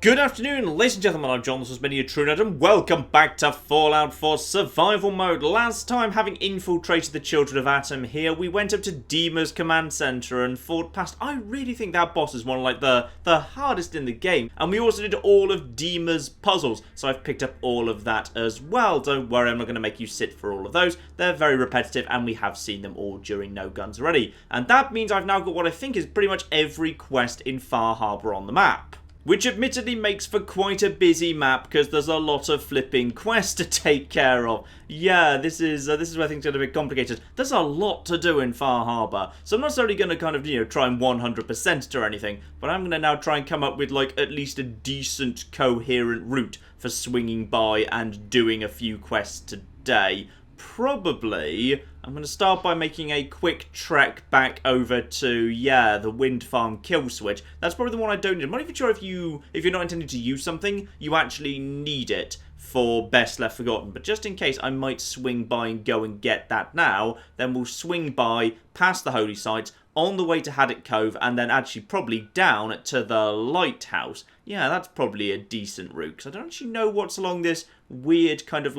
Good afternoon, ladies and gentlemen, I'm John, this is Many Trunad, and welcome back to Fallout 4 Survival Mode. Last time, having infiltrated the Children of Atom here, we went up to Dima's command center and fought past. I really think that boss is one of the hardest in the game, and we also did all of Dima's puzzles, so I've picked up all of that as well. Don't worry, I'm not going to make you sit for all of those. They're very repetitive, and we have seen them all during No Guns already. And that means I've now got what I think is pretty much every quest in Far Harbor on the map. Which admittedly makes for quite a busy map because there's a lot of flipping quests to take care of. Yeah, this is where things get a bit complicated. There's a lot to do in Far Harbor, so I'm not necessarily going to try and 100% it or anything, but I'm going to now try and come up with at least a decent coherent route for swinging by and doing a few quests today. Probably, I'm going to start by making a quick trek back over to, the wind farm kill switch. That's probably the one I don't need. I'm not even sure if you're not intending to use something, you actually need it for Best Left Forgotten. But just in case, I might swing by and go and get that now. Then we'll swing by, past the holy sites, on the way to Haddock Cove, and then actually probably down to the Lighthouse. Yeah, that's probably a decent route, because I don't actually know what's along this weird kind of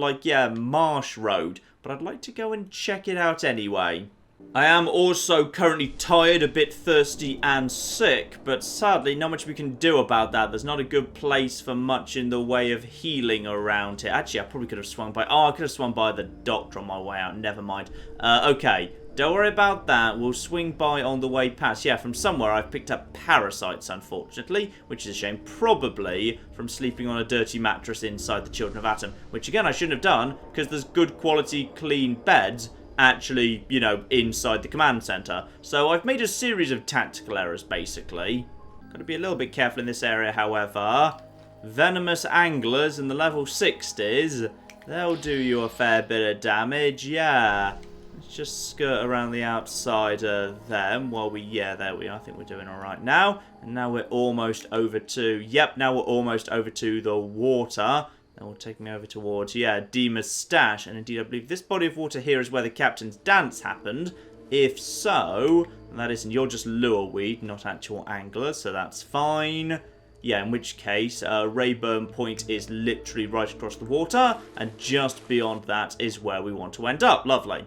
marsh road, but I'd like to go and check it out anyway. I am also currently tired, a bit thirsty and sick, but sadly not much we can do about that. There's not a good place for much in the way of healing around here. Actually, I probably could have swung by... I could have swung by the doctor on my way out. Never mind. Okay. Don't worry about that. We'll swing by on the way past. Yeah, from somewhere I've picked up parasites, unfortunately, which is a shame. Probably from sleeping on a dirty mattress inside the Children of Atom, which again I shouldn't have done because there's good quality, clean beds actually, inside the command center. So I've made a series of tactical errors, basically. Got to be a little bit careful in this area, however. Venomous anglers in the level 60s. They'll do you a fair bit of damage, yeah. Let's just skirt around the outside of them while there we are. I think we're doing alright now. And now we're almost over to, now we're almost over to the water. Then we'll take me over towards, Dima's stash. And indeed, I believe this body of water here is where the captain's dance happened. If so, that isn't, you're just lure weed, not actual angler, so that's fine. Yeah, in which case, Rayburn Point is literally right across the water. And just beyond that is where we want to end up. Lovely.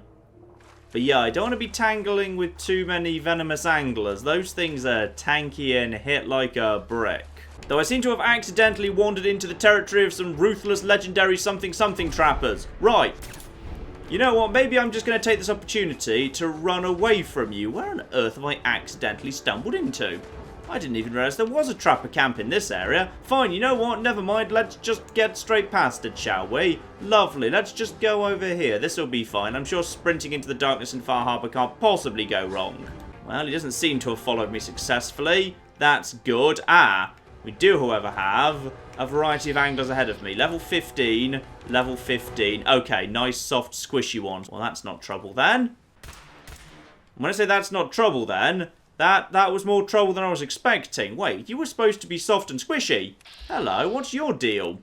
But yeah, I don't want to be tangling with too many venomous anglers. Those things are tanky and hit like a brick. Though I seem to have accidentally wandered into the territory of some ruthless legendary something-something trappers. Right. You know what, maybe I'm just going to take this opportunity to run away from you. Where on earth have I accidentally stumbled into? I didn't even realise there was a trapper camp in this area. Fine, you know what? Never mind. Let's just get straight past it, shall we? Lovely. Let's just go over here. This will be fine. I'm sure sprinting into the darkness in Far Harbor can't possibly go wrong. Well, he doesn't seem to have followed me successfully. That's good. We do, however, have a variety of anglers ahead of me. Level 15. Level 15. Okay, nice, soft, squishy ones. Well, that's not trouble then. When I say that's not trouble then... That was more trouble than I was expecting. Wait, you were supposed to be soft and squishy. Hello, what's your deal?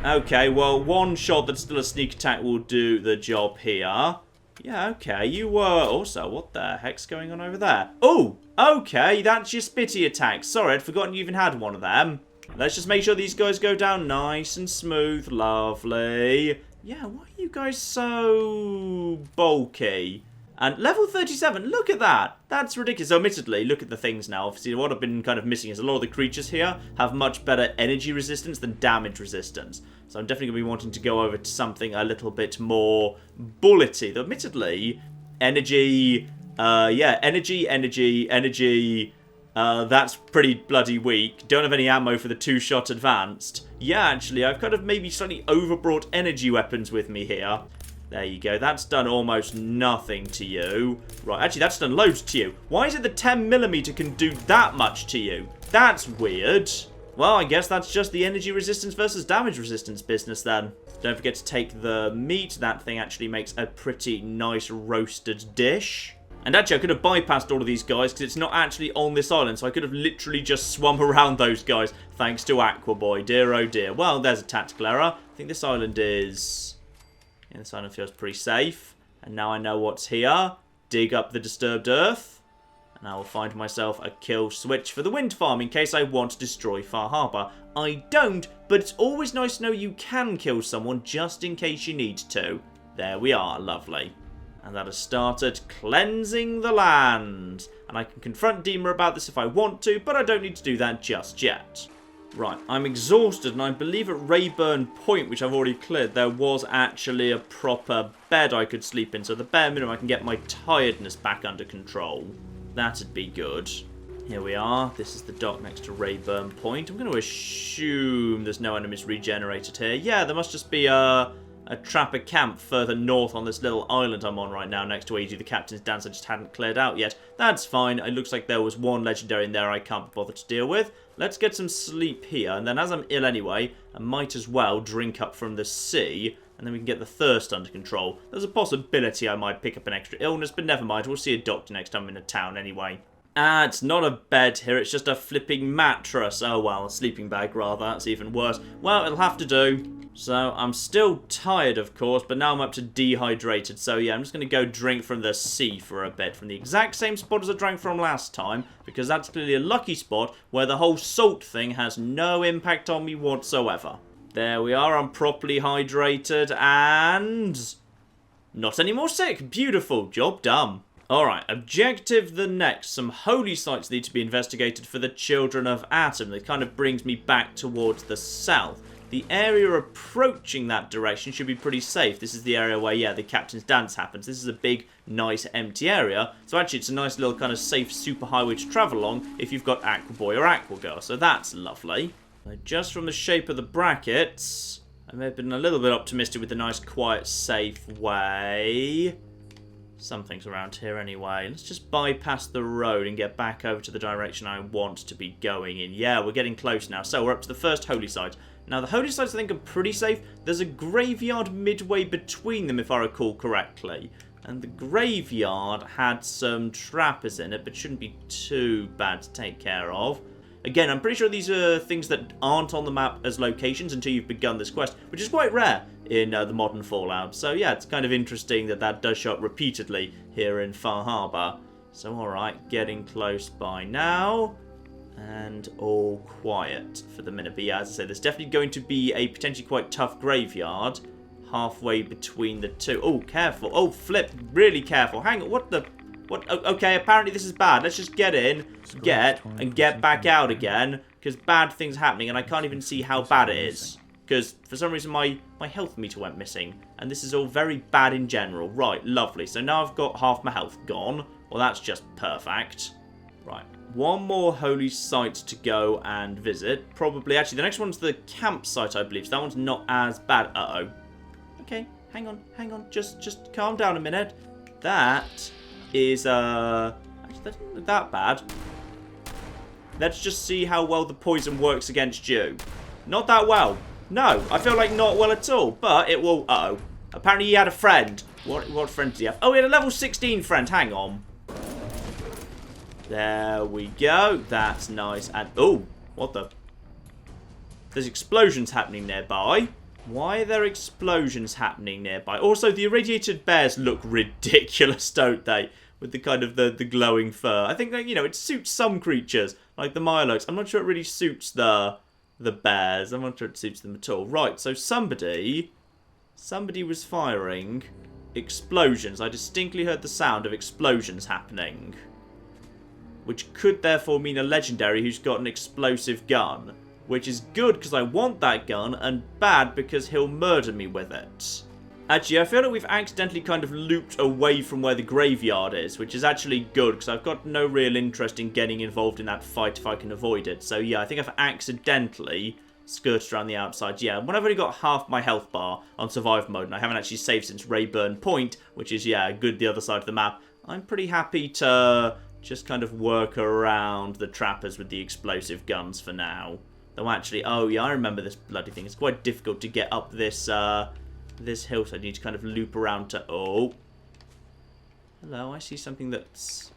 Okay, well, one shot that's still a sneak attack will do the job here. Yeah, okay, you were... Also, what the heck's going on over there? Oh, okay, that's your spitty attack. Sorry, I'd forgotten you even had one of them. Let's just make sure these guys go down nice and smooth. Lovely. Yeah, why are you guys so bulky? And level 37, look at that. That's ridiculous. So, admittedly, look at the things now. Obviously, what I've been kind of missing is a lot of the creatures here have much better energy resistance than damage resistance. So I'm definitely going to be wanting to go over to something a little bit more bullety. Though, admittedly, energy, energy, that's pretty bloody weak. Don't have any ammo for the 2-shot advanced. Yeah, actually, I've kind of maybe slightly overbrought energy weapons with me here. There you go. That's done almost nothing to you. Right, actually, that's done loads to you. Why is it the 10mm can do that much to you? That's weird. Well, I guess that's just the energy resistance versus damage resistance business then. Don't forget to take the meat. That thing actually makes a pretty nice roasted dish. And actually, I could have bypassed all of these guys because it's not actually on this island, so I could have literally just swum around those guys thanks to Aquaboy. Dear, oh dear. Well, there's a tactical error. I think this island is... Yeah, this island feels pretty safe. And now I know what's here. Dig up the disturbed earth. And I will find myself a kill switch for the wind farm in case I want to destroy Far Harbour. I don't, but it's always nice to know you can kill someone just in case you need to. There we are, lovely. And that has started cleansing the land. And I can confront Dima about this if I want to, but I don't need to do that just yet. Right, I'm exhausted, and I believe at Rayburn Point, which I've already cleared, there was actually a proper bed I could sleep in. So the bare minimum, I can get my tiredness back under control. That'd be good. Here we are. This is the dock next to Rayburn Point. I'm going to assume there's no enemies regenerated here. Yeah, there must just be a trapper camp further north on this little island I'm on right now next to where you do the captain's dance I just hadn't cleared out yet. That's fine. It looks like there was one legendary in there I can't be bothered to deal with. Let's get some sleep here, and then as I'm ill anyway, I might as well drink up from the sea, and then we can get the thirst under control. There's a possibility I might pick up an extra illness, but never mind. We'll see a doctor next time I'm in a town anyway. Ah, it's not a bed here. It's just a flipping mattress. Oh, well, a sleeping bag, rather. That's even worse. Well, it'll have to do. So, I'm still tired, of course, but now I'm up to dehydrated. So, yeah, I'm just going to go drink from the sea for a bit. From the exact same spot as I drank from last time, because that's clearly a lucky spot where the whole salt thing has no impact on me whatsoever. There we are, I'm properly hydrated, and not any more sick. Beautiful, job done. Alright, objective the next. Some holy sites need to be investigated for the children of Atom. That kind of brings me back towards the south. The area approaching that direction should be pretty safe. This is the area where, yeah, the captain's dance happens. This is a big, nice, empty area. So actually, it's a nice little kind of safe superhighway to travel along if you've got Aqua Boy or Aqua Girl. So that's lovely. Just from the shape of the brackets, I may have been a little bit optimistic with the nice, quiet, safe way. Something's around here anyway. Let's just bypass the road and get back over to the direction I want to be going in. Yeah, we're getting close now. So we're up to the first holy site. Now, the holy sites I think are pretty safe. There's a graveyard midway between them, if I recall correctly. And the graveyard had some trappers in it, but shouldn't be too bad to take care of. Again, I'm pretty sure these are things that aren't on the map as locations until you've begun this quest, which is quite rare in the modern Fallout. So yeah, it's kind of interesting that that does show up repeatedly here in Far Harbour. So alright, getting close by now. And all quiet for the minute. But yeah, as I say, there's definitely going to be a potentially quite tough graveyard halfway between the two. Oh, careful. Oh, flip. Really careful. Hang on. What the... What? Okay, apparently this is bad. Let's just get in, get back out again, because bad things are happening, and I can't even see how bad it is. Because for some reason my health meter went missing, and this is all very bad in general. Right, lovely. So now I've got half my health gone. Well, that's just perfect. Right, one more holy site to go and visit. Probably, actually, the next one's the campsite, I believe. So that one's not as bad. Uh-oh. Okay, hang on. Just calm down a minute. That is, actually, that doesn't look that bad. Let's just see how well the poison works against you. Not that well. No, I feel like not well at all, but it will... Uh-oh. Apparently he had a friend. What friend did he have? Oh, he had a level 16 friend. Hang on. There we go. That's nice. And, oh, what the... There's explosions happening nearby. Why are there explosions happening nearby? Also, the irradiated bears look ridiculous, don't they? With the kind of the glowing fur. I think that, you know, it suits some creatures, like the Mirelurks. I'm not sure it really suits the bears. I'm not sure it suits them at all. Right, so somebody was firing explosions. I distinctly heard the sound of explosions happening. Which could therefore mean a legendary who's got an explosive gun. Which is good because I want that gun, and bad because he'll murder me with it. Actually, I feel like we've accidentally kind of looped away from where the graveyard is, which is actually good because I've got no real interest in getting involved in that fight if I can avoid it. So yeah, I think I've accidentally skirted around the outside. Yeah, when I've only got half my health bar on survival mode, and I haven't actually saved since Rayburn Point, which is, yeah, good the other side of the map, I'm pretty happy to just kind of work around the trappers with the explosive guns for now. Though actually, oh yeah, I remember this bloody thing. It's quite difficult to get up this this hill, so I need to kind of loop around to... Oh. Hello, I see something that's...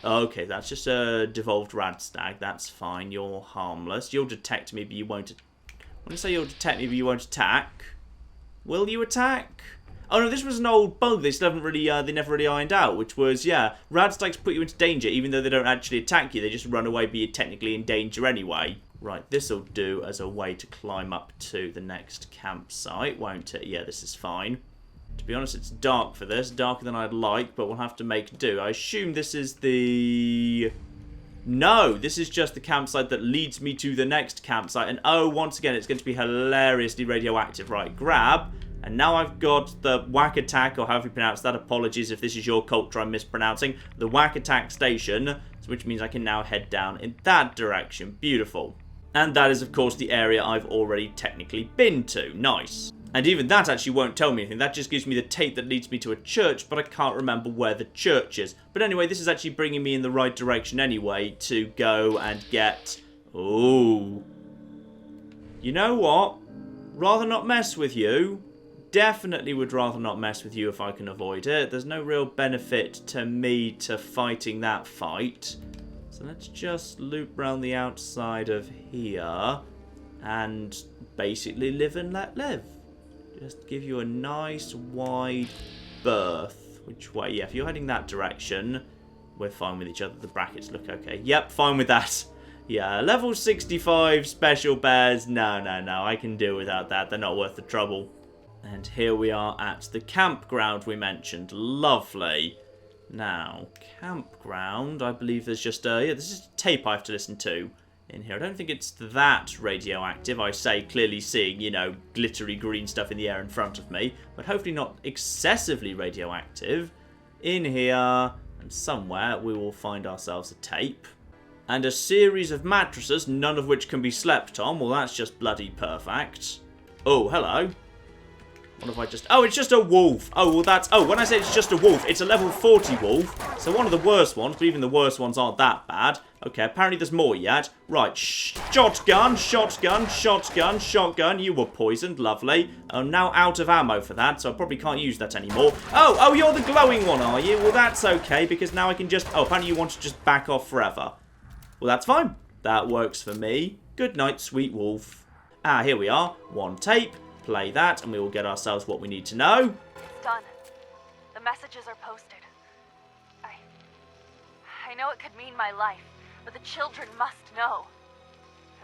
Okay, that's just a devolved rad stag. That's fine. You're harmless. You'll detect me, but you won't... I want to say you'll detect me, but you won't attack. Will you attack? Oh no, this was an old bug they still haven't really, they never really ironed out, which was, yeah, radstacks put you into danger even though they don't actually attack you, they just run away, but you're technically in danger anyway. Right, this'll do as a way to climb up to the next campsite, won't it? Yeah, this is fine. To be honest, it's dark for this, darker than I'd like, but we'll have to make do. I assume this is the... No, this is just the campsite that leads me to the next campsite, and oh, once again, it's going to be hilariously radioactive. Right, grab... And now I've got the Whack Attack, or however you pronounce that, apologies if this is your culture I'm mispronouncing, the Whack Attack station, which means I can now head down in that direction. Beautiful. And that is, of course, the area I've already technically been to. Nice. And even that actually won't tell me anything. That just gives me the tape that leads me to a church, but I can't remember where the church is. But anyway, this is actually bringing me in the right direction anyway to go and get... Ooh. You know what? Rather not mess with you. Definitely would rather not mess with you if I can avoid it. There's no real benefit to me to fighting that fight. So let's just loop around the outside of here and basically live and let live. Just give you a nice wide berth. Which way? Yeah, if you're heading that direction, we're fine with each other. The brackets look okay. Yep, fine with that. Yeah, level 65 special bears. No, I can do without that. They're not worth the trouble. And here we are at the campground we mentioned. Lovely. Now, campground, I believe there's just a... Yeah, this is a tape I have to listen to in here. I don't think it's that radioactive, I say, clearly seeing, you know, glittery green stuff in the air in front of me. But hopefully not excessively radioactive. In here, and somewhere, we will find ourselves a tape. And a series of mattresses, none of which can be slept on. Well, that's just bloody perfect. Oh, hello. What have I just... Oh, it's just a wolf. Oh, well, that's... Oh, when I say it's just a wolf, it's a level 40 wolf. So one of the worst ones, but even the worst ones aren't that bad. Okay, apparently there's more yet. Right, shotgun. You were poisoned. Lovely. I'm now out of ammo for that, so I probably can't use that anymore. Oh, you're the glowing one, are you? Well, that's okay, because now I can just... Oh, apparently you want to just back off forever. Well, that's fine. That works for me. Good night, sweet wolf. Ah, here we are. One tape. Play that, and we will get ourselves what we need to know. It's done. The messages are posted. I know it could mean my life, but the children must know.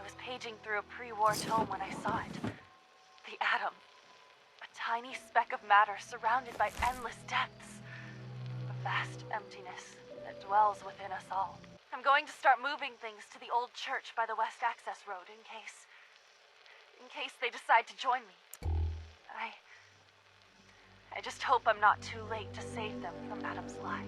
I was paging through a pre-war tome when I saw it. The atom. A tiny speck of matter surrounded by endless depths. A vast emptiness that dwells within us all. I'm going to start moving things to the old church by the West Access Road in case they decide to join me. I just hope I'm not too late to save them from Adam's lies.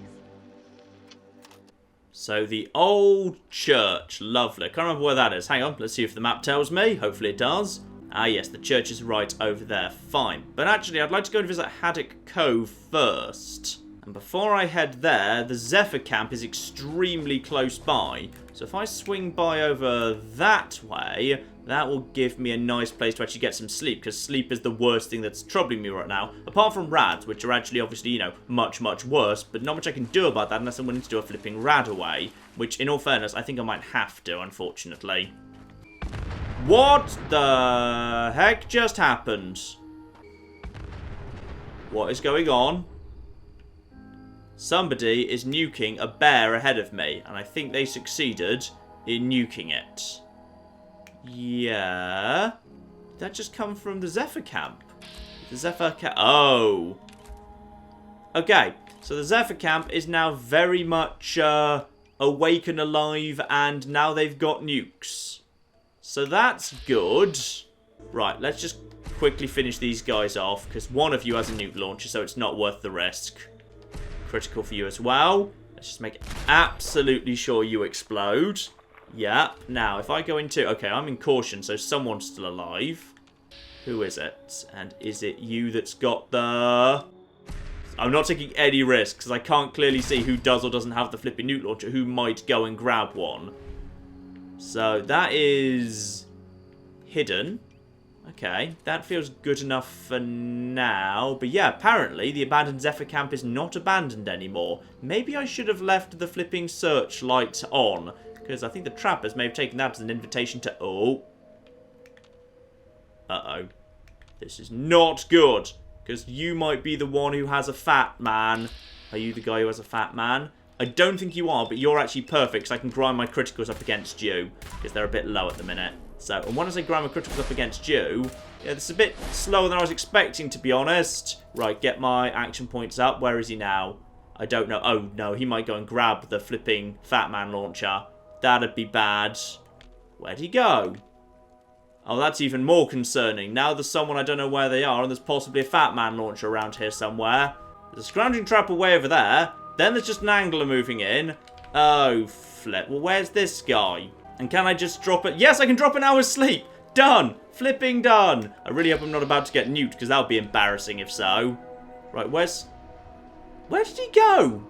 So the old church. Lovely. I can't remember where that is. Hang on, let's see if the map tells me. Hopefully it does. Ah yes, the church is right over there. Fine. But actually, I'd like to go and visit Haddock Cove first. And before I head there, the Zephyr camp is extremely close by. So if I swing by over that way, that will give me a nice place to actually get some sleep, because sleep is the worst thing that's troubling me right now. Apart from rads, which are actually obviously, you know, much worse, but not much I can do about that unless I'm willing to do a flipping rad away, which, in all fairness, I think I might have to, unfortunately. What the heck just happened? What is going on? Somebody is nuking a bear ahead of me, and I think they succeeded in nuking it. Yeah. Did that just come from the Zephyr camp? The Zephyr camp. Oh. Okay. So the Zephyr camp is now very much awake and alive, and now they've got nukes. So that's good. Right, let's just quickly finish these guys off, because one of you has a nuke launcher, so it's not worth the risk. Critical for you as well. Let's just make absolutely sure you explode. Yep. Now, if I go into... Okay, I'm in caution, so someone's still alive. Who is it? And is it you that's got the... I'm not taking any risks, because I can't clearly see who does or doesn't have the flipping nuke launcher, who might go and grab one. So, that is... hidden. Okay, that feels good enough for now. But yeah, apparently the abandoned Zephyr camp is not abandoned anymore. Maybe I should have left the flipping searchlight on, because I think the trappers may have taken that as an invitation to... Oh. Uh-oh. This is not good. Because you might be the one who has a fat man. Are you the guy who has a fat man? I don't think you are, but you're actually perfect, because I can grind my criticals up against you. Because they're a bit low at the minute. So, and when I say grind my criticals up against you, yeah, this is a bit slower than I was expecting, to be honest. Right, get my action points up. Where is he now? I don't know. Oh, no, he might go and grab the flipping Fat Man launcher. That'd be bad. Where'd he go? Oh, that's even more concerning. Now there's someone I don't know where they are, and there's possibly a Fat Man launcher around here somewhere. There's a scrounging trapper way over there. Then there's just an angler moving in. Oh, flip. Well, where's this guy? And can I just drop it? Yes, I can drop an hour's sleep. Done. Flipping done. I really hope I'm not about to get nuked, because that would be embarrassing if so. Right, where did he go?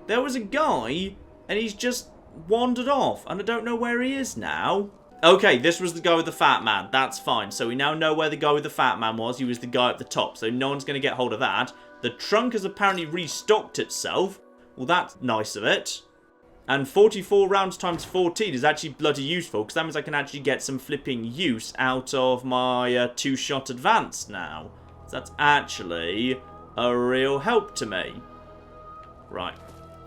There was a guy, and he's just wandered off, and I don't know where he is now. Okay, this was the guy with the fat man. That's fine. So we now know where the guy with the fat man was. He was the guy at the top, so no one's going to get hold of that. The trunk has apparently restocked itself. Well, that's nice of it. And 44 rounds times 14 is actually bloody useful, because that means I can actually get some flipping use out of my two-shot advance now. So that's actually a real help to me. Right.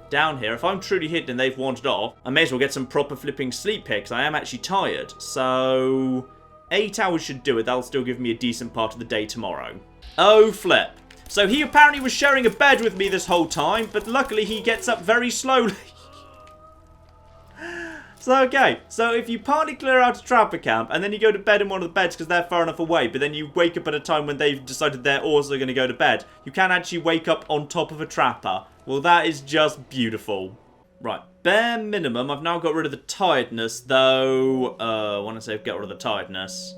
Down here, if I'm truly hidden and they've wandered off, I may as well get some proper flipping sleep here, because I am actually tired. So 8 hours should do it. That'll still give me a decent part of the day tomorrow. Oh, flip. So he apparently was sharing a bed with me this whole time, but luckily he gets up very slowly. So, okay. So if you partly clear out a trapper camp, and then you go to bed in one of the beds because they're far enough away, but then you wake up at a time when they've decided they're also going to go to bed, you can actually wake up on top of a trapper. Well, that is just beautiful. Right, bare minimum, I've now got rid of the tiredness, though, when I say get rid of the tiredness,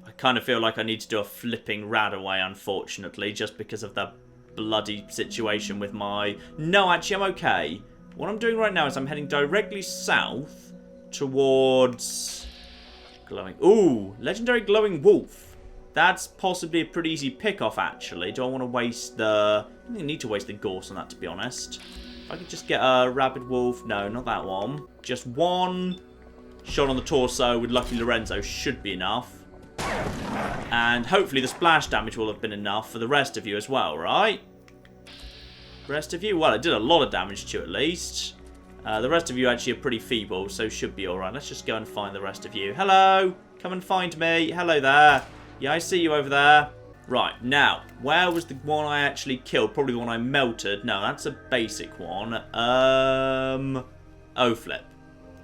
I kind of feel like I need to do a flipping rad away, unfortunately, just because of the bloody situation with my... No, actually, I'm okay. What I'm doing right now is I'm heading directly south towards... Glowing... Ooh, legendary glowing wolf. That's possibly a pretty easy pick-off, actually. Do I want to waste the... I don't think I need to waste the gorse on that, to be honest. If I could just get a rabid wolf... No, not that one. Just one shot on the torso with Lucky Lorenzo should be enough. And hopefully the splash damage will have been enough for the rest of you as well, right? Rest of you? Well, it did a lot of damage to you, at least. The rest of you actually are pretty feeble, so should be alright. Let's just go and find the rest of you. Hello! Come and find me. Hello there. Yeah, I see you over there. Right, now, where was the one I actually killed? Probably the one I melted. No, that's a basic one. Oh, flip.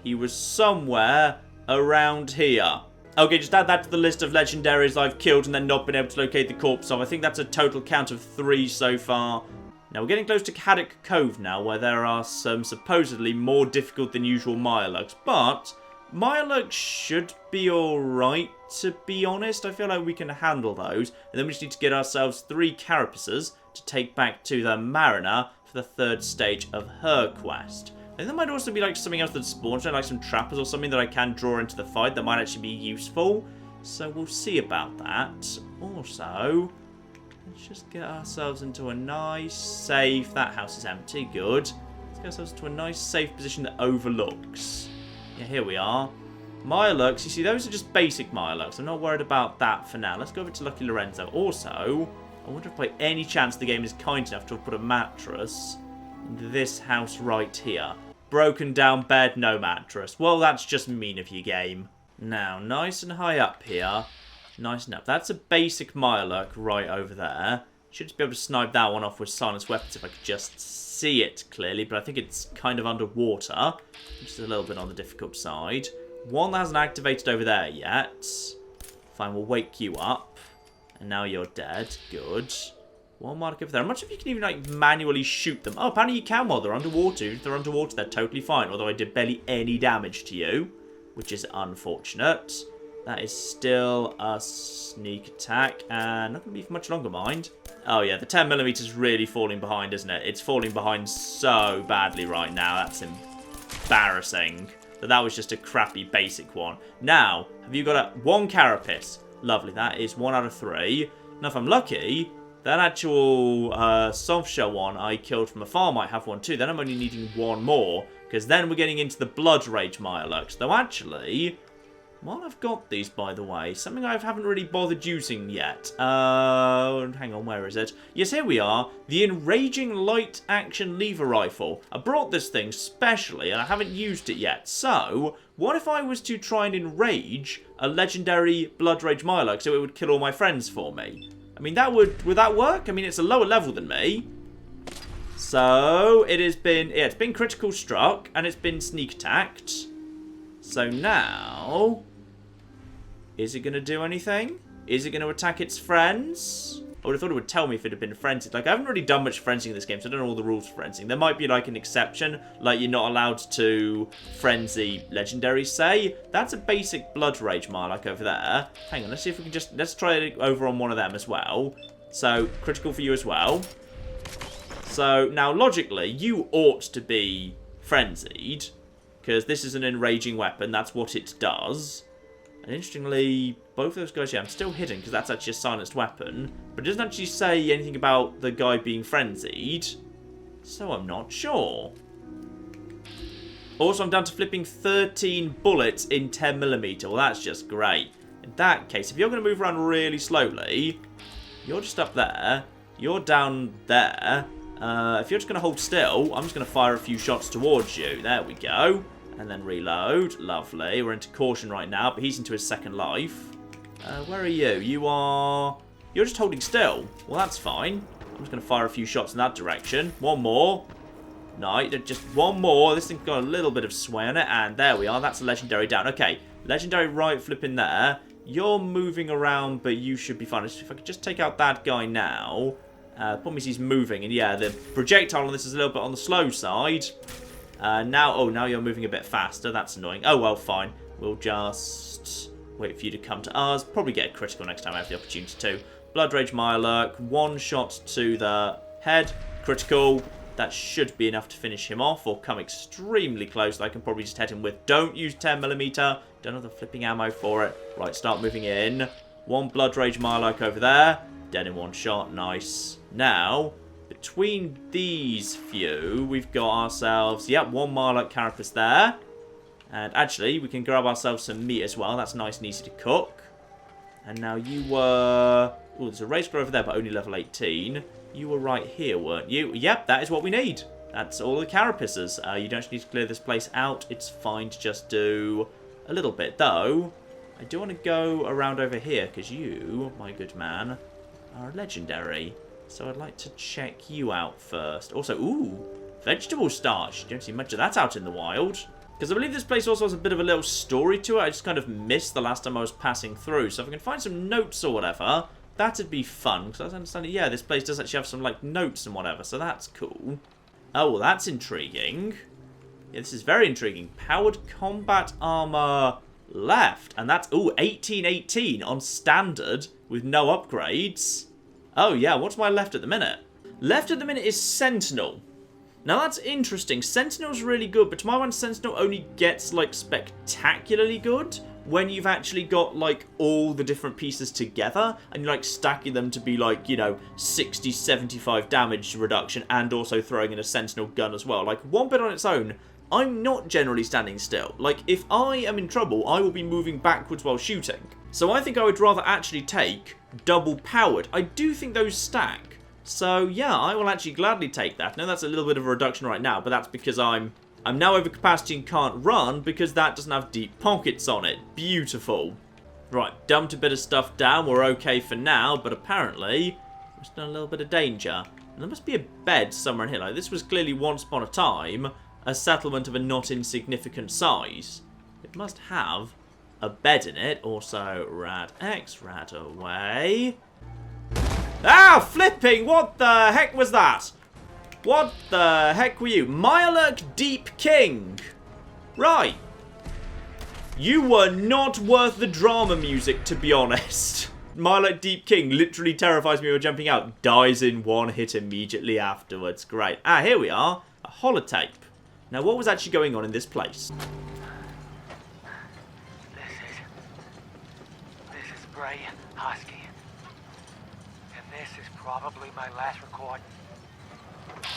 He was somewhere around here. Okay, just add that to the list of legendaries I've killed and then not been able to locate the corpse of. I think that's a total count of 3 so far. Now, we're getting close to Haddock Cove now, where there are some supposedly more difficult than usual Mirelurks. But Mirelurk should be alright, to be honest. I feel like we can handle those. And then we just need to get ourselves 3 carapaces to take back to the Mariner for the 3rd stage of her quest. I think there might also be like something else that spawns, like some trappers or something that I can draw into the fight that might actually be useful. So we'll see about that. Also... let's just get ourselves into a nice, safe... That house is empty. Good. Let's get ourselves into a nice, safe position that overlooks. Yeah, here we are. Mirelurks. You see, those are just basic Mirelurks. I'm not worried about that for now. Let's go over to Lucky Lorenzo. Also, I wonder if by any chance the game is kind enough to have put a mattress in this house right here. Broken down bed, no mattress. Well, that's just mean of you, game. Now, nice and high up here. Nice enough. That's a basic Mirelurk right over there. Should just be able to snipe that one off with silenced weapons if I could just see it clearly, but I think it's kind of underwater, which is a little bit on the difficult side. One that hasn't activated over there yet. Fine, we'll wake you up. And now you're dead. Good. One mark over there. I'm not sure if you can even like manually shoot them. Oh, apparently you can while they're underwater. If they're underwater, they're totally fine. Although I did barely any damage to you, which is unfortunate. That is still a sneak attack, and not going to be for much longer, mind. Oh yeah, the 10mm is really falling behind, isn't it? It's falling behind so badly right now. That's embarrassing. But that was just a crappy basic one. Now, have you got one carapace? Lovely, that is 1 out of 3. Now, if I'm lucky, that actual soft shell one I killed from afar might have one too. Then I'm only needing 1 more, because then we're getting into the Blood Rage Mirelurks. Though actually... While I've got these, by the way, something I haven't really bothered using yet. Hang on, where is it? Yes, here we are. The Enraging Light Action Lever Rifle. I brought this thing specially, and I haven't used it yet. So, what if I was to try and enrage a legendary Blood Rage Mirelurk so it would kill all my friends for me? I mean, would that work? I mean, it's a lower level than me. So, it's been critical struck, and it's been sneak attacked. So now, is it going to do anything? Is it going to attack its friends? I would have thought it would tell me if it had been frenzied. Like, I haven't really done much frenzying in this game, so I don't know all the rules for frenzying. There might be, like, an exception, like you're not allowed to frenzy legendaries, say. That's a basic Blood Rage Mirelurk over there. Hang on, let's see if we can let's try it over on one of them as well. So, critical for you as well. So, now, logically, you ought to be frenzied, because this is an enraging weapon. That's what it does. And interestingly, both those guys, yeah, I'm still hidden because that's actually a silenced weapon. But it doesn't actually say anything about the guy being frenzied. So I'm not sure. Also, I'm down to flipping 13 bullets in 10mm. Well, that's just great. In that case, if you're going to move around really slowly, you're just up there. You're down there. If you're just going to hold still, I'm just going to fire a few shots towards you. There we go. And then reload. Lovely. We're into caution right now, but he's into his second life. Where are you? You're just holding still. Well, that's fine. I'm just going to fire a few shots in that direction. One more. No, just one more. This thing's got a little bit of sway on it. And there we are. That's a legendary down. Okay. Legendary right flipping there. You're moving around, but you should be fine. If I could just take out that guy now. The problem is he's moving. And yeah, the projectile on this is a little bit on the slow side. Now you're moving a bit faster. That's annoying. Oh, well, fine. We'll just wait for you to come to us. Probably get a critical next time I have the opportunity to. Blood Rage Mirelurk. One shot to the head. Critical. That should be enough to finish him off or come extremely close that I can probably just head him with. Don't use 10mm. Don't have the flipping ammo for it. Right, start moving in. One Blood Rage Mirelurk over there. Dead in one shot. Nice. Now, between these few, we've got ourselves, yep, one Mirelurk carapace there. And actually, we can grab ourselves some meat as well. That's nice and easy to cook. And now you were... Oh, there's a race car over there, but only level 18. You were right here, weren't you? Yep, that is what we need. That's all the carapaces. You don't need to clear this place out. It's fine to just do a little bit. Though, I do want to go around over here, because you, my good man, are legendary. So I'd like to check you out first. Also, ooh, vegetable starch. You don't see much of that out in the wild. Because I believe this place also has a bit of a little story to it. I just kind of missed the last time I was passing through. So if I can find some notes or whatever, that'd be fun. Because I understand, yeah, this place does actually have some, like, notes and whatever. So that's cool. Oh, well, that's intriguing. Yeah, this is very intriguing. Powered combat armor left. And that's, ooh, 1818 on standard with no upgrades. Oh, yeah, what's my left at the minute? Left at the minute is Sentinel. Now, that's interesting. Sentinel's really good, but to my mind, Sentinel only gets, like, spectacularly good when you've actually got, like, all the different pieces together and you're, like, stacking them to be, like, you know, 60, 75 damage reduction and also throwing in a Sentinel gun as well. Like, one bit on its own, I'm not generally standing still. Like, if I am in trouble, I will be moving backwards while shooting. So I think I would rather actually take double powered. I do think those stack. So yeah, I will actually gladly take that. Now that's a little bit of a reduction right now, but that's because I'm now over capacity and can't run because that doesn't have deep pockets on it. Beautiful. Right, dumped a bit of stuff down. We're okay for now, but apparently we're still in a little bit of danger. And there must be a bed somewhere in here. Like, this was clearly once upon a time a settlement of a not insignificant size. It must have a bed in it. Also, rad X, rad away. Ah, flipping! What the heck was that? What the heck were you? Mirelurk Deep King. Right. You were not worth the drama music, to be honest. Mirelurk Deep King literally terrifies me when jumping out. Dies in one hit immediately afterwards. Great. Ah, here we are. A holotape. Now, what was actually going on in this place? This is Bray Husky. And this is probably my last recording.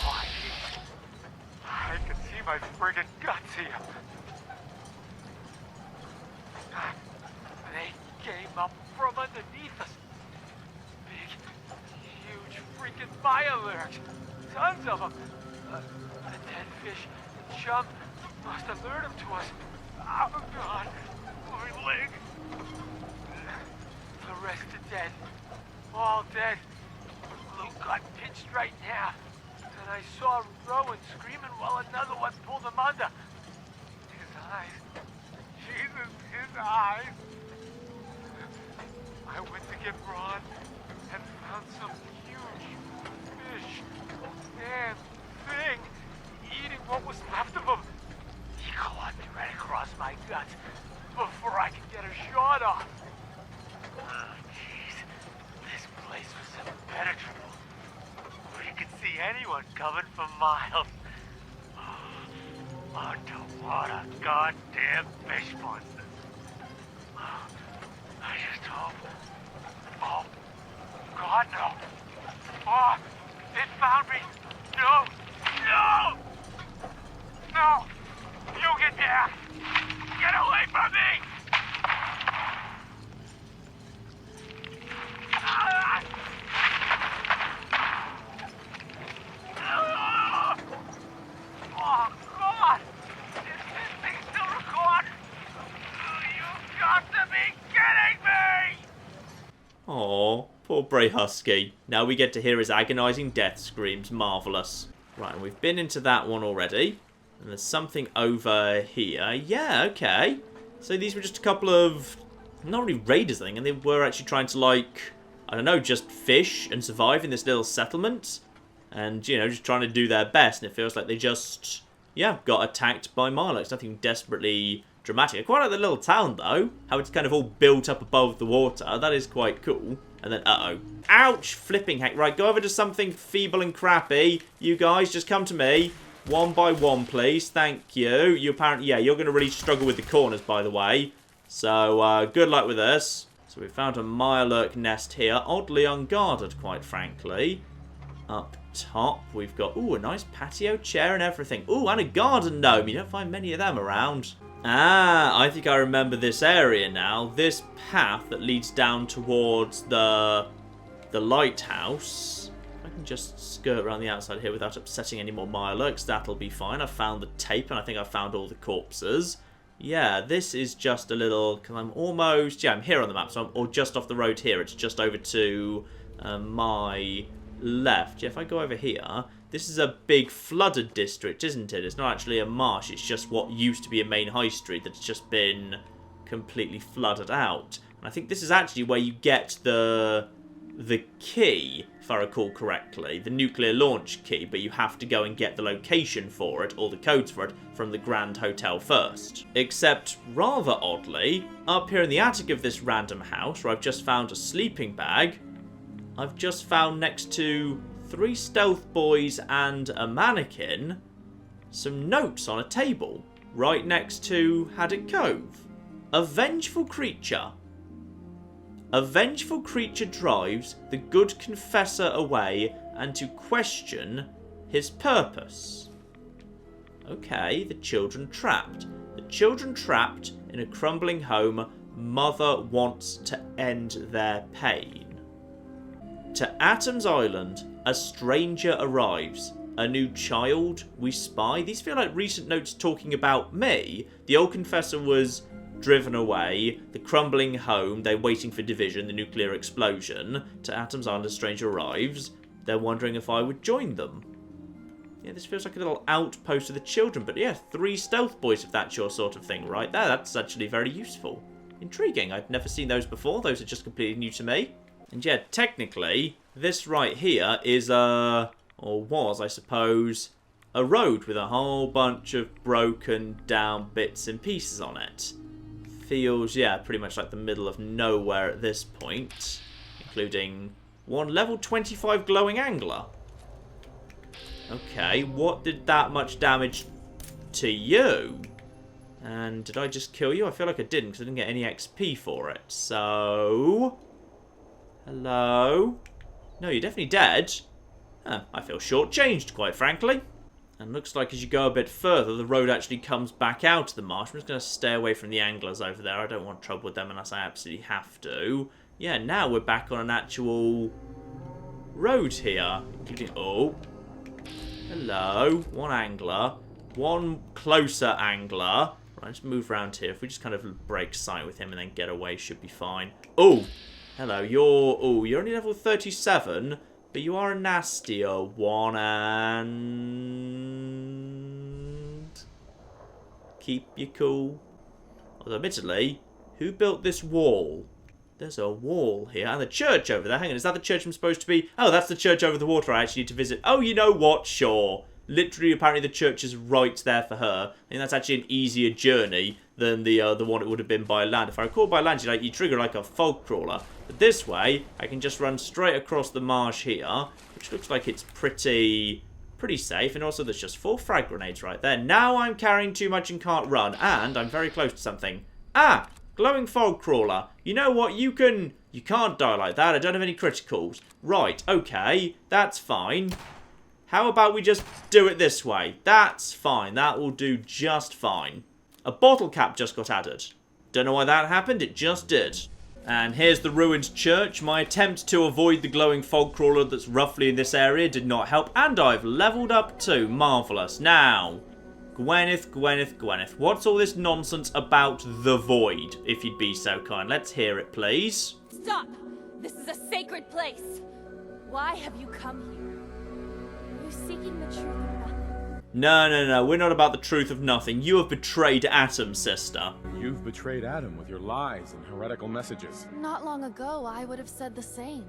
Oh, geez. I can see my friggin' guts here. up from underneath us. Big, huge freaking Mirelurks. Tons of them. The dead fish and chum must have lured them to us. Oh, God. My leg. The rest are dead. All dead. Luke got pinched right now. And I saw Rowan screaming while another one pulled him under. His eyes. Jesus, his eyes. I went to get Braun and found some huge fish. Man, thing. Eating what was left of him. He clawed me right across my guts before I could get a shot off. Oh, jeez. This place was impenetrable. You could see anyone coming for miles. Oh, underwater goddamn fish monsters. Oh, I just hope. Oh, God, no. Oh, it found me. No. No! No! You get there! Get away from me! Ah! Oh, God! Is this thing still recording? You've got to be kidding me! Aw, poor Bray Husky. Now we get to hear his agonising death screams. Marvellous. Right, and we've been into that one already. And there's something over here. Yeah, okay. So these were just a couple of... not really raiders, I think. And they were actually trying to, like... I don't know, just fish and survive in this little settlement. And, you know, just trying to do their best. And it feels like they just... yeah, got attacked by Mirelurks. Nothing desperately dramatic. I quite like the little town, though. How it's kind of all built up above the water. That is quite cool. And then, uh-oh. Ouch! Flipping heck. Right, go over to something feeble and crappy. You guys, just come to me. One by one, please. Thank you. You apparently... yeah, you're going to really struggle with the corners, by the way. So, good luck with this. So, we found a Mirelurk nest here. Oddly unguarded, quite frankly. Up top, we've got... ooh, a nice patio chair and everything. Ooh, and a garden gnome. You don't find many of them around. Ah, I think I remember this area now. This path that leads down towards the lighthouse. I can just skirt around the outside here without upsetting any more Mirelurks. That'll be fine. I found the tape and I think I found all the corpses. Yeah, this is just a little... because I'm almost... yeah, I'm here on the map, so I'm or just off the road here. It's just over to my left. Yeah, if I go over here... this is a big flooded district, isn't it? It's not actually a marsh. It's just what used to be a main high street that's just been completely flooded out. And I think this is actually where you get the key, if I recall correctly. The nuclear launch key, but you have to go and get the location for it, or the codes for it, from the Grand Hotel first. Except, rather oddly, up here in the attic of this random house, where I've just found a sleeping bag, I've just found next to 3 stealth boys and a mannequin, some notes on a table, right next to Haddock Cove. A vengeful creature. A vengeful creature drives the good confessor away and to question his purpose. Okay, the children trapped. The children trapped in a crumbling home. Mother wants to end their pain. To Atom's Island, a stranger arrives. A new child we spy. These feel like recent notes talking about me. The old confessor was driven away. The crumbling home. They're waiting for division. The nuclear explosion. To Atom's Island, a stranger arrives. They're wondering if I would join them. Yeah, this feels like a little outpost of the children. But yeah, 3 stealth boys if that's your sort of thing right there. That's actually very useful. Intriguing. I've never seen those before. Those are just completely new to me. And yeah, technically, this right here is or was, I suppose, a road with a whole bunch of broken down bits and pieces on it. Feels, yeah, pretty much like the middle of nowhere at this point, including one level 25 glowing angler. Okay, what did that much damage to you? And did I just kill you? I feel like I didn't because I didn't get any XP for it. So... hello? No, you're definitely dead. Huh, I feel shortchanged, quite frankly. And looks like as you go a bit further, the road actually comes back out of the marsh. I'm just going to stay away from the anglers over there. I don't want trouble with them unless I absolutely have to. Yeah, now we're back on an actual road here. Oh. Hello. One angler. One closer angler. Right, let's move around here. If we just kind of break sight with him and then get away, should be fine. Oh. Hello. You're only level 37. But you are a nastier one, and keep you cool. Although, admittedly, who built this wall? There's a wall here, and the church over there. Hang on, is that the church I'm supposed to be? Oh, that's the church over the water I actually need to visit. Oh, you know what? Sure. Literally, apparently the church is right there for her. I think that's actually an easier journey than the one it would have been by land. If I recall by land, you trigger like a fog crawler. But this way, I can just run straight across the marsh here, which looks like it's pretty safe. And also, there's just 4 frag grenades right there. Now I'm carrying too much and can't run, and I'm very close to something. Ah, glowing fog crawler. You know what? You can't die like that. I don't have any criticals. Right, okay, that's fine. How about we just do it this way? That's fine. That will do just fine. A bottle cap just got added. Don't know why that happened. It just did. And here's the ruined church. My attempt to avoid the glowing fog crawler that's roughly in this area did not help. And I've leveled up too. Marvellous. Now, Gwyneth. What's all this nonsense about the void, if you'd be so kind? Let's hear it, please. Stop! This is a sacred place. Why have you come here? Are you seeking the truth of nothing? No. We're not about the truth of nothing. You have betrayed Atom, sister. You've betrayed Adam with your lies and heretical messages. Not long ago, I would have said the same.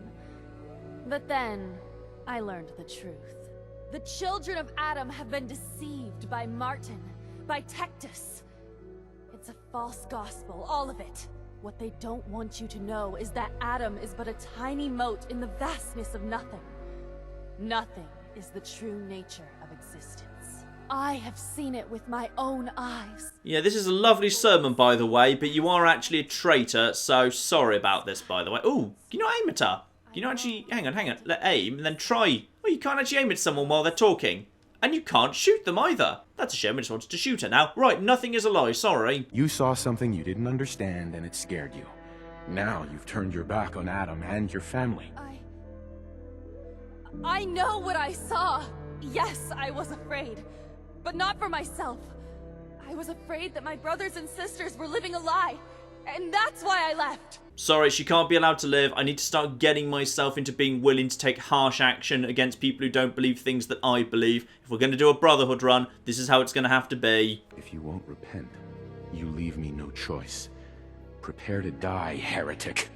But then, I learned the truth. The children of Adam have been deceived by Martin, by Tectus. It's a false gospel, all of it. What they don't want you to know is that Adam is but a tiny mote in the vastness of nothing. Nothing is the true nature of existence. I have seen it with my own eyes. Yeah, this is a lovely sermon, by the way, but you are actually a traitor, so sorry about this, by the way. Ooh, can you not aim at her? Can you not actually... Hang on. Let aim, and then try... Well, you can't actually aim at someone while they're talking. And you can't shoot them either. That's a shame, I just wanted to shoot her now. Right, nothing is a lie, sorry. You saw something you didn't understand, and it scared you. Now you've turned your back on Adam and your family. I know what I saw. Yes, I was afraid. But not for myself. I was afraid that my brothers and sisters were living a lie. And that's why I left. Sorry, she can't be allowed to live. I need to start getting myself into being willing to take harsh action against people who don't believe things that I believe. If we're going to do a Brotherhood run, this is how it's going to have to be. If you won't repent, you leave me no choice. Prepare to die, heretic.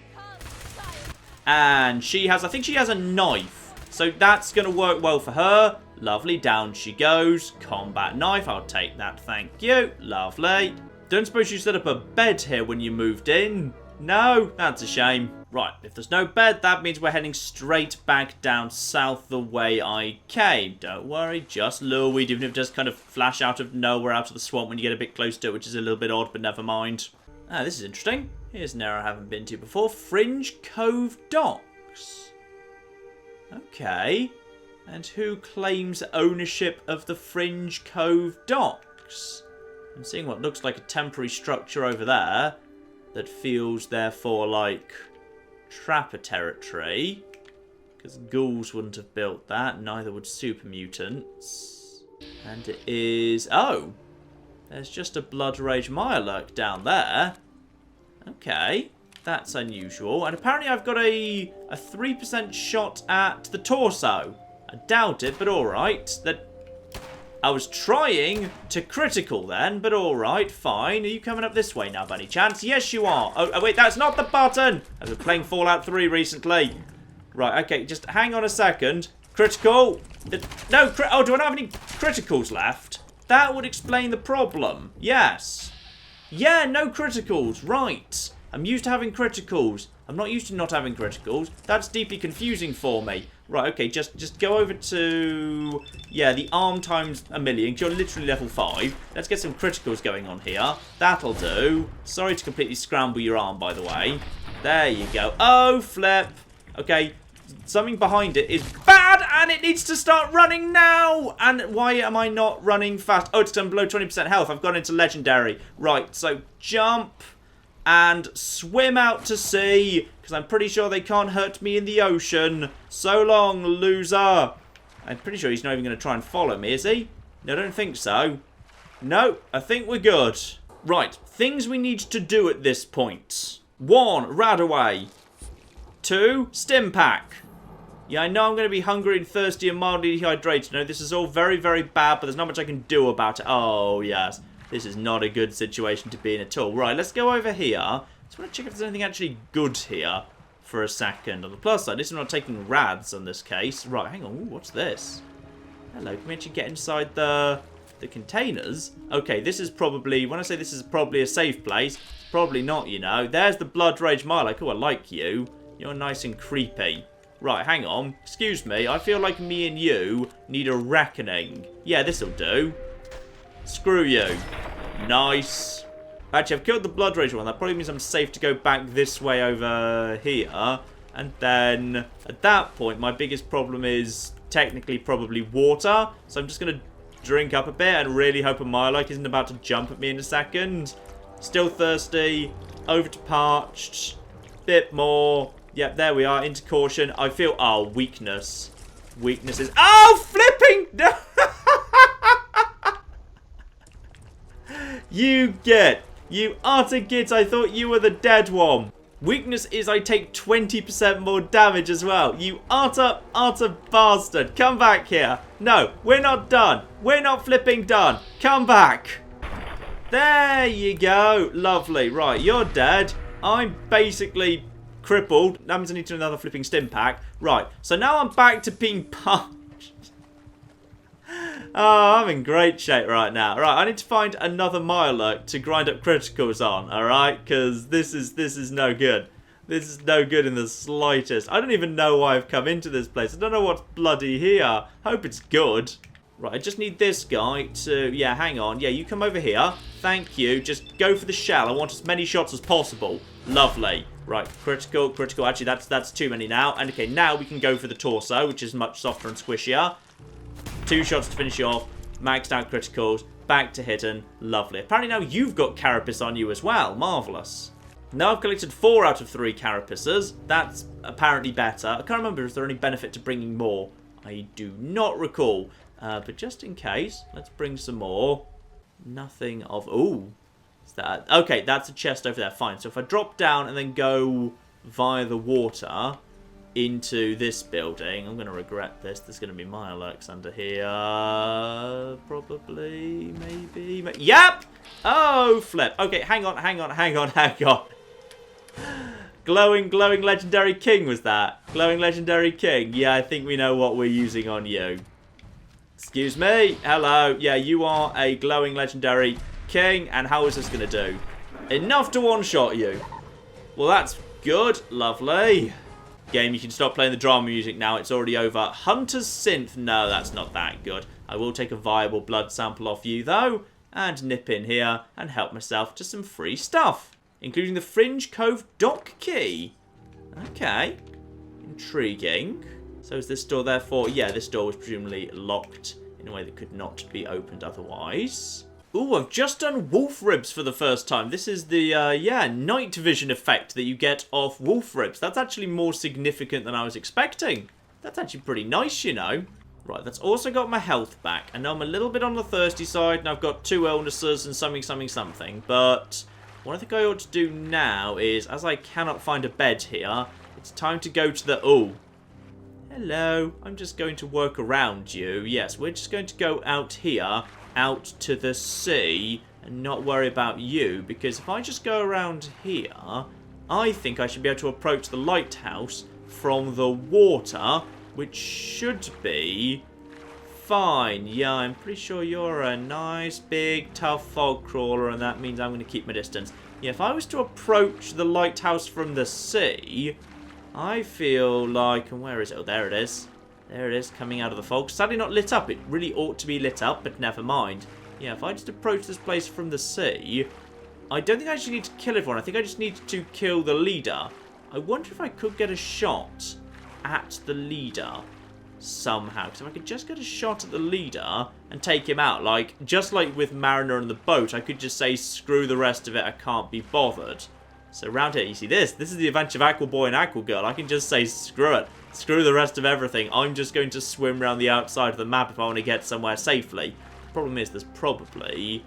And she has, I think she has a knife. So that's going to work well for her. Lovely, down she goes. Combat knife, I'll take that, thank you. Lovely. Don't suppose you set up a bed here when you moved in? No, that's a shame. Right, if there's no bed, that means we're heading straight back down south the way I came. Don't worry, just lureweed, even if it just kind of flash out of nowhere, out of the swamp when you get a bit close to it, which is a little bit odd, but never mind. Ah, this is interesting. Here's an area I haven't been to before. Fringe Cove Docks. Okay. And who claims ownership of the Fringe Cove Docks? I'm seeing what looks like a temporary structure over there that feels, therefore, like trapper territory. Because ghouls wouldn't have built that, neither would super mutants. And it is... Oh! There's just a Blood Rage Mirelurk down there. Okay. That's unusual. And apparently I've got a 3% shot at the torso. I doubt it, but alright. I was trying to critical then, but alright, fine. Are you coming up this way now, by any chance? Yes, you are. Oh, wait, that's not the button! I've been playing Fallout 3 recently. Right, okay, just hang on a second. Critical. No, oh, do I not have any criticals left? That would explain the problem. Yes. Yeah, no criticals. Right. I'm used to having criticals. I'm not used to not having criticals. That's deeply confusing for me. Right, okay, just go over to... Yeah, the arm times a million. You're literally level 5. Let's get some criticals going on here. That'll do. Sorry to completely scramble your arm, by the way. There you go. Oh, flip. Okay, something behind it is bad And it needs to start running now! And why am I not running fast? Oh, it's done below 20% health. I've gone into legendary. Right, so jump and swim out to sea, because I'm pretty sure they can't hurt me in the ocean. So long, loser. I'm pretty sure he's not even going to try and follow me, is he? No, I don't think so. No, I think we're good. Right, things we need to do at this point. 1, Radaway. 2, Stim Pack. Yeah, I know I'm going to be hungry and thirsty and mildly dehydrated. No, this is all very, very bad, but there's not much I can do about it. Oh, yes. This is not a good situation to be in at all. Right, let's go over here. Just want to check if there's anything actually good here for a second. On the plus side, at least I'm not taking rads in this case. Right, hang on. Ooh, what's this? Hello, can we actually get inside the containers? Okay, this is probably, when I say this is probably a safe place, probably not, you know. There's the Blood Rage Mirelurk. Oh, I like you. You're nice and creepy. Right, hang on. Excuse me. I feel like me and you need a reckoning. Yeah, this'll do. Screw you. Nice. Actually, I've killed the Blood Rage one. That probably means I'm safe to go back this way over here. And then, at that point, my biggest problem is technically probably water. So I'm just going to drink up a bit and really hope a Mirelurk isn't about to jump at me in a second. Still thirsty. Over to parched. Bit more. Yep, there we are. Into caution. I feel... Oh, weakness. Weakness is... Oh, flipping... You git. You utter git. I thought you were the dead one. Weakness is I take 20% more damage as well. You utter bastard. Come back here. No, we're not done. We're not flipping done. Come back. There you go. Lovely. Right, you're dead. I'm basically... crippled. That means I need to another flipping stim pack. Right, so now I'm back to being punched. Oh, I'm in great shape right now. Right, I need to find another Mirelurk to grind up criticals on, alright? Because this is no good. This is no good in the slightest. I don't even know why I've come into this place. I don't know what's bloody here. Hope it's good. Right, I just need this guy to... Yeah, hang on. Yeah, you come over here. Thank you. Just go for the shell. I want as many shots as possible. Lovely. Right, critical. Actually, that's too many now. And okay, now we can go for the torso, which is much softer and squishier. 2 shots to finish you off. Maxed out criticals. Back to hidden. Lovely. Apparently now you've got carapace on you as well. Marvellous. Now I've collected 4 out of 3 carapaces. That's apparently better. I can't remember if there any benefit to bringing more. I do not recall. But just in case, let's bring some more. Nothing of... Ooh. Is that... Okay, that's a chest over there. Fine. So if I drop down and then go via the water into this building, I'm going to regret this. There's going to be Mirelurks under here. Probably. Maybe. Yep! Oh, flip. Okay, hang on. Glowing Legendary King was that? Glowing Legendary King. Yeah, I think we know what we're using on you. Excuse me. Hello. Yeah, you are a glowing Legendary King. And how is this going to do? Enough to one-shot you. Well, that's good. Lovely. Game, you can stop playing the drama music now. It's already over. Hunter's Synth. No, that's not that good. I will take a viable blood sample off you, though. And nip in here and help myself to some free stuff. Including the Fringe Cove dock key. Okay. Intriguing. So is this door therefore... Yeah, this door was presumably locked in a way that could not be opened otherwise. Ooh, I've just done wolf ribs for the first time. This is the, night vision effect that you get off wolf ribs. That's actually more significant than I was expecting. That's actually pretty nice, you know. Right, that's also got my health back. I know I'm a little bit on the thirsty side, and I've got 2 illnesses and something. But what I think I ought to do now is, as I cannot find a bed here, it's time to go to the... Ooh. Hello. I'm just going to work around you. Yes, we're just going to go out here, out to the sea, and not worry about you, because if I just go around here, I think I should be able to approach the lighthouse from the water, which should be fine. Yeah, I'm pretty sure you're a nice, big, tough fog crawler, and that means I'm going to keep my distance. Yeah, if I was to approach the lighthouse from the sea, I feel like... And where is it? Oh, there it is. There it is, coming out of the fog. Sadly not lit up. It really ought to be lit up, but never mind. Yeah, if I just approach this place from the sea, I don't think I actually need to kill everyone. I think I just need to kill the leader. I wonder if I could get a shot at the leader. somehow. Because if I could just get a shot at the leader and take him out, like, just like with Mariner and the boat, I could just say, screw the rest of it, I can't be bothered. So around here, you see this? This is the adventure of Aqua Boy and Aqua Girl. I can just say, screw it. Screw the rest of everything. I'm just going to swim around the outside of the map if I want to get somewhere safely. The problem is there's probably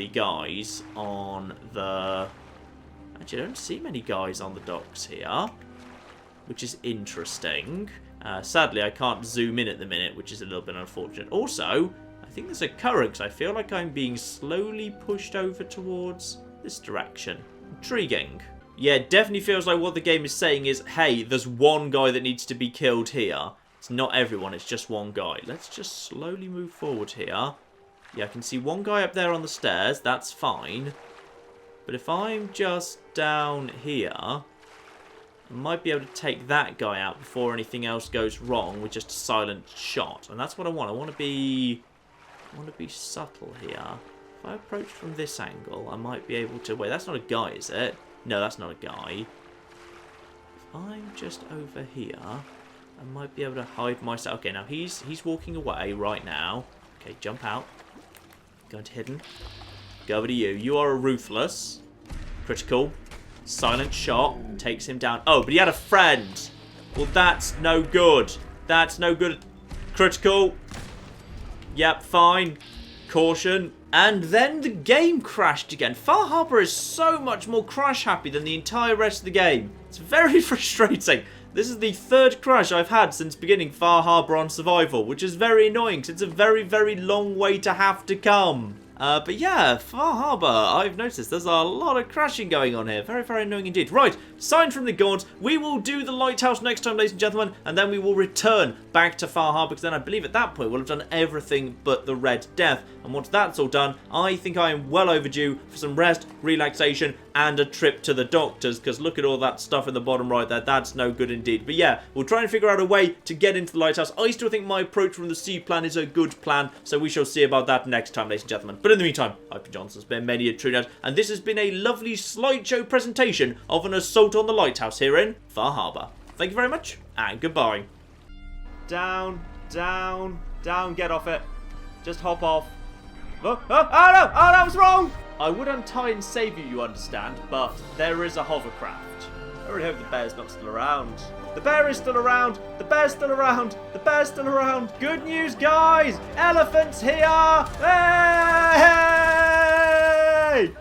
guys on the... Actually, I don't see many guys on the docks here, which is interesting. Sadly, I can't zoom in at the minute, which is a little bit unfortunate. Also, I think there's a current, because I feel like I'm being slowly pushed over towards this direction. Intriguing. Yeah, it definitely feels like what the game is saying is, hey, there's one guy that needs to be killed here. It's not everyone, it's just one guy. Let's just slowly move forward here. Yeah, I can see one guy up there on the stairs. That's fine. But if I'm just down here, I might be able to take that guy out before anything else goes wrong with just a silent shot. And that's what I want. I want to be subtle here. If I approach from this angle, I might be able to... Wait, that's not a guy, is it? No, that's not a guy. If I'm just over here, I might be able to hide myself. Okay, now he's walking away right now. Okay, jump out. Go into hidden. Go over to you. You are a ruthless. Critical. Silent shot. Takes him down. Oh, but he had a friend. Well, that's no good. That's no good. Critical. Yep, fine. Caution. And then the game crashed again. Far Harbor is so much more crash happy than the entire rest of the game. It's very frustrating. This is the third crash I've had since beginning Far Harbor on Survival, which is very annoying because it's a very, very long way to have to come. But yeah, Far Harbor, I've noticed there's a lot of crashing going on here. Very, very annoying indeed. Right, sign from the gods. We will do the Lighthouse next time, ladies and gentlemen, and then we will return back to Far Harbor, because then I believe at that point we'll have done everything but the Red Death. And once that's all done, I think I am well overdue for some rest, relaxation, and a trip to the doctors, because look at all that stuff in the bottom right there. That's no good indeed. But yeah, we'll try and figure out a way to get into the Lighthouse. I still think my approach from the sea plan is a good plan, so we shall see about that next time, ladies and gentlemen. But in the meantime, I've been Johnson, it's been many a true nerd, and this has been a lovely slideshow presentation of an assault on the Lighthouse here in Far Harbor. Thank you very much, and goodbye. Down, down, down, get off it. Just hop off. Oh, no, that was wrong! I would untie and save you, you understand, but there is a hovercraft. I really hope the bear's not still around. The bear is still around! The bear's still around! The bear's still around! Good news, guys! Elephants here! Hey!